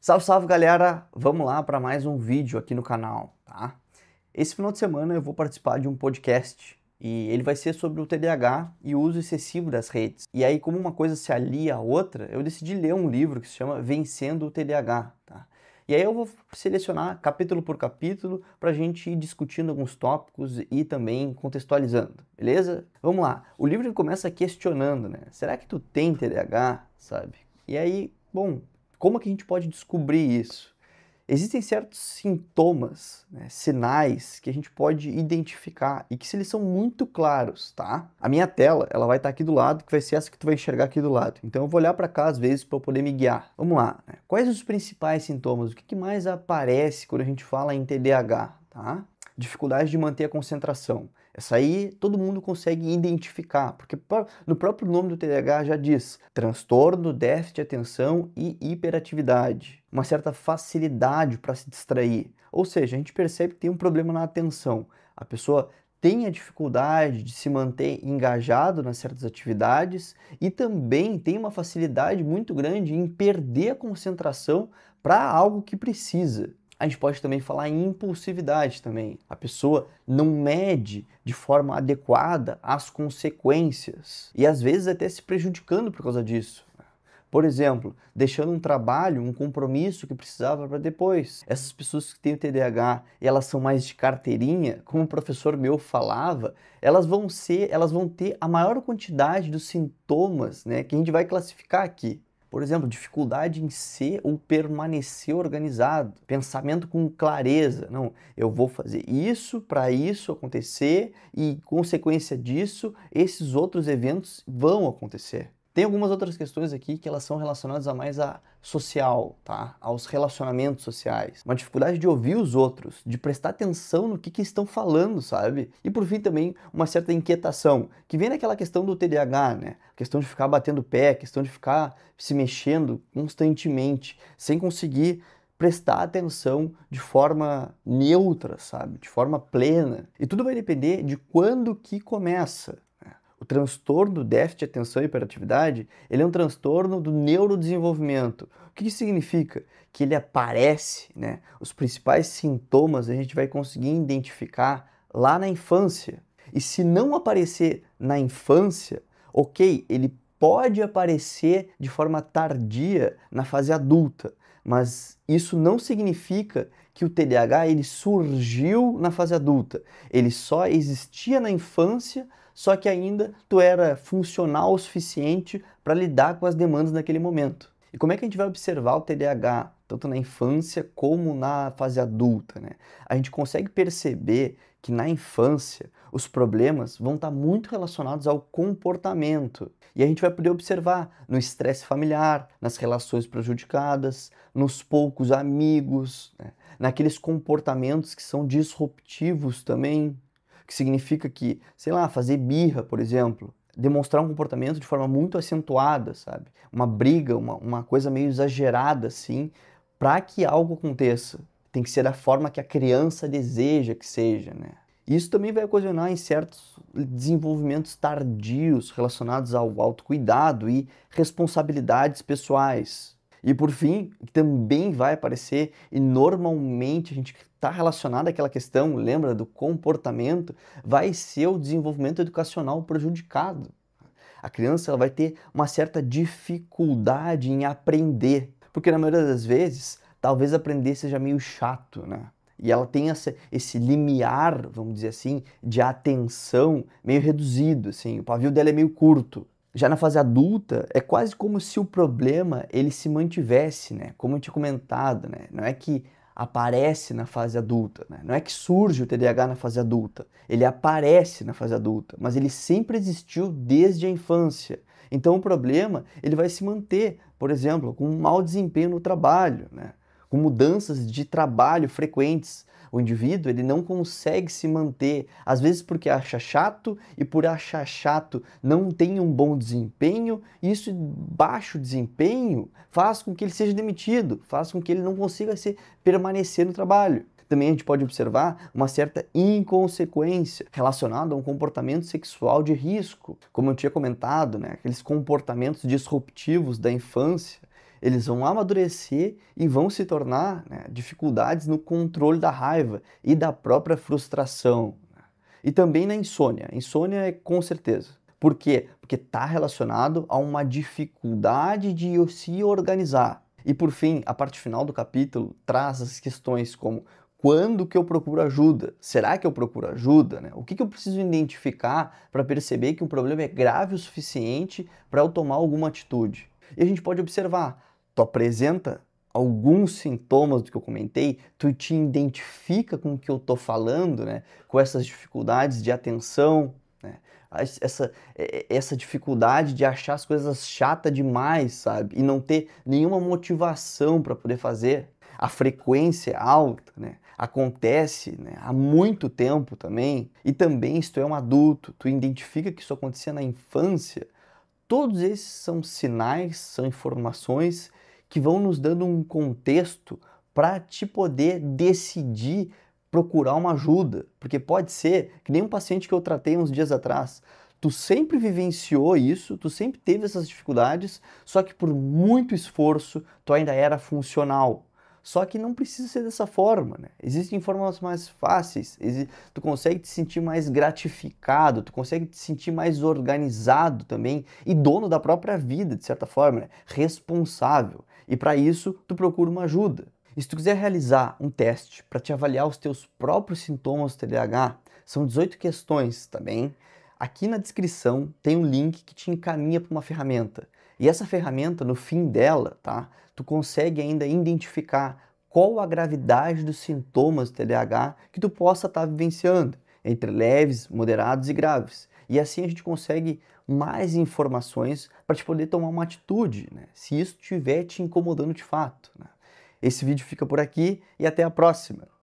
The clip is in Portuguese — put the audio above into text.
Salve, salve galera! Vamos lá para mais um vídeo aqui no canal, tá? Esse final de semana eu vou participar de um podcast e ele vai ser sobre o TDAH e o uso excessivo das redes. E aí, como uma coisa se alia à outra, eu decidi ler um livro que se chama Vencendo o TDAH, tá? E aí eu vou selecionar capítulo por capítulo para a gente ir discutindo alguns tópicos e também contextualizando, beleza? Vamos lá. O livro começa questionando, né? Será que tu tem TDAH, sabe? E aí, bom, como é que a gente pode descobrir isso? Existem certos sintomas, né, sinais que a gente pode identificar e que se eles são muito claros, tá? A minha tela, ela vai estar aqui do lado, que vai ser essa que tu vai enxergar aqui do lado. Então eu vou olhar para cá às vezes para eu poder me guiar. Vamos lá, né? Quais os principais sintomas? O que mais aparece quando a gente fala em TDAH, tá? Dificuldade de manter a concentração. Essa aí todo mundo consegue identificar, porque no próprio nome do TDAH já diz transtorno, déficit de atenção e hiperatividade. Uma certa facilidade para se distrair. Ou seja, a gente percebe que tem um problema na atenção. A pessoa tem a dificuldade de se manter engajado nas certas atividades e também tem uma facilidade muito grande em perder a concentração para algo que precisa. A gente pode também falar em impulsividade também. A pessoa não mede de forma adequada as consequências e às vezes até se prejudicando por causa disso. Por exemplo, deixando um trabalho, um compromisso que precisava para depois. Essas pessoas que têm o TDAH e elas são mais de carteirinha, como um professor meu falava, elas vão ter a maior quantidade dos sintomas, né, que a gente vai classificar aqui. Por exemplo, dificuldade em ser ou permanecer organizado, pensamento com clareza. Não, eu vou fazer isso para isso acontecer e, consequência disso, esses outros eventos vão acontecer. Tem algumas outras questões aqui que elas são relacionadas a mais a social, tá? Aos relacionamentos sociais. Uma dificuldade de ouvir os outros, de prestar atenção no que estão falando, sabe? E por fim também uma certa inquietação, que vem naquela questão do TDAH, né? A questão de ficar batendo pé, a questão de ficar se mexendo constantemente, sem conseguir prestar atenção de forma neutra, sabe? De forma plena. E tudo vai depender de quando que começa. O transtorno do déficit de atenção e hiperatividade, ele é um transtorno do neurodesenvolvimento. O que isso significa? Que ele aparece, né? Os principais sintomas a gente vai conseguir identificar lá na infância. E se não aparecer na infância, ok, ele pode aparecer de forma tardia na fase adulta, mas isso não significa que o TDAH ele surgiu na fase adulta. Ele só existia na infância, só que ainda tu era funcional o suficiente para lidar com as demandas naquele momento. E como é que a gente vai observar o TDAH, tanto na infância como na fase adulta, né? A gente consegue perceber que na infância os problemas vão estar muito relacionados ao comportamento. E a gente vai poder observar no estresse familiar, nas relações prejudicadas, nos poucos amigos, né? Naqueles comportamentos que são disruptivos também, que significa que, sei lá, fazer birra, por exemplo, demonstrar um comportamento de forma muito acentuada, sabe? Uma briga, uma coisa meio exagerada, assim, para que algo aconteça. Tem que ser da forma que a criança deseja que seja, né? Isso também vai ocasionar em certos desenvolvimentos tardios relacionados ao autocuidado e responsabilidades pessoais. E por fim, também vai aparecer, e normalmente a gente está relacionado àquela questão, lembra, do comportamento, vai ser o desenvolvimento educacional prejudicado. A criança ela vai ter uma certa dificuldade em aprender, porque na maioria das vezes, talvez aprender seja meio chato, né? E ela tem esse limiar, vamos dizer assim, de atenção meio reduzido, assim, o pavio dela é meio curto. Já na fase adulta, é quase como se o problema ele se mantivesse, né? Como eu tinha comentado, né? Não é que aparece na fase adulta, né? Não é que surge o TDAH na fase adulta. Ele aparece na fase adulta, mas ele sempre existiu desde a infância. Então o problema ele vai se manter, por exemplo, com um mau desempenho no trabalho, né? Com mudanças de trabalho frequentes. O indivíduo ele não consegue se manter, às vezes porque acha chato e por achar chato não tem um bom desempenho, e isso baixo desempenho faz com que ele seja demitido, faz com que ele não consiga permanecer no trabalho. Também a gente pode observar uma certa inconsequência relacionada a um comportamento sexual de risco. Como eu tinha comentado, né, aqueles comportamentos disruptivos da infância, eles vão amadurecer e vão se tornar, né, dificuldades no controle da raiva e da própria frustração. E também na insônia. Insônia é com certeza. Por quê? Porque está relacionado a uma dificuldade de se organizar. E por fim, a parte final do capítulo traz as questões como: quando que eu procuro ajuda? Será que eu procuro ajuda? Né? O que eu preciso identificar para perceber que um problema é grave o suficiente para eu tomar alguma atitude? E a gente pode observar, tu apresenta alguns sintomas do que eu comentei, tu te identifica com o que eu estou falando, né? Com essas dificuldades de atenção, né? Essa dificuldade de achar as coisas chatas demais, sabe? E não ter nenhuma motivação para poder fazer. A frequência é alta, né? Acontece, né, há muito tempo também. E também, se tu é um adulto, tu identifica que isso acontecia na infância. Todos esses são sinais, são informações que vão nos dando um contexto para te poder decidir procurar uma ajuda. Porque pode ser que nem um paciente que eu tratei uns dias atrás. Tu sempre vivenciou isso, tu sempre teve essas dificuldades, só que por muito esforço tu ainda era funcional. Só que não precisa ser dessa forma, né? Existem formas mais fáceis, tu consegue te sentir mais gratificado, tu consegue te sentir mais organizado também e dono da própria vida, de certa forma, né? Responsável. E para isso, tu procura uma ajuda. E se tu quiser realizar um teste para te avaliar os teus próprios sintomas do TDAH, são 18 questões também. Aqui na descrição tem um link que te encaminha para uma ferramenta. E essa ferramenta, no fim dela, tá, tu consegue ainda identificar qual a gravidade dos sintomas do TDAH que tu possa estar vivenciando, entre leves, moderados e graves. E assim a gente consegue mais informações para te poder tomar uma atitude, né, se isso estiver te incomodando de fato, né. Esse vídeo fica por aqui e até a próxima.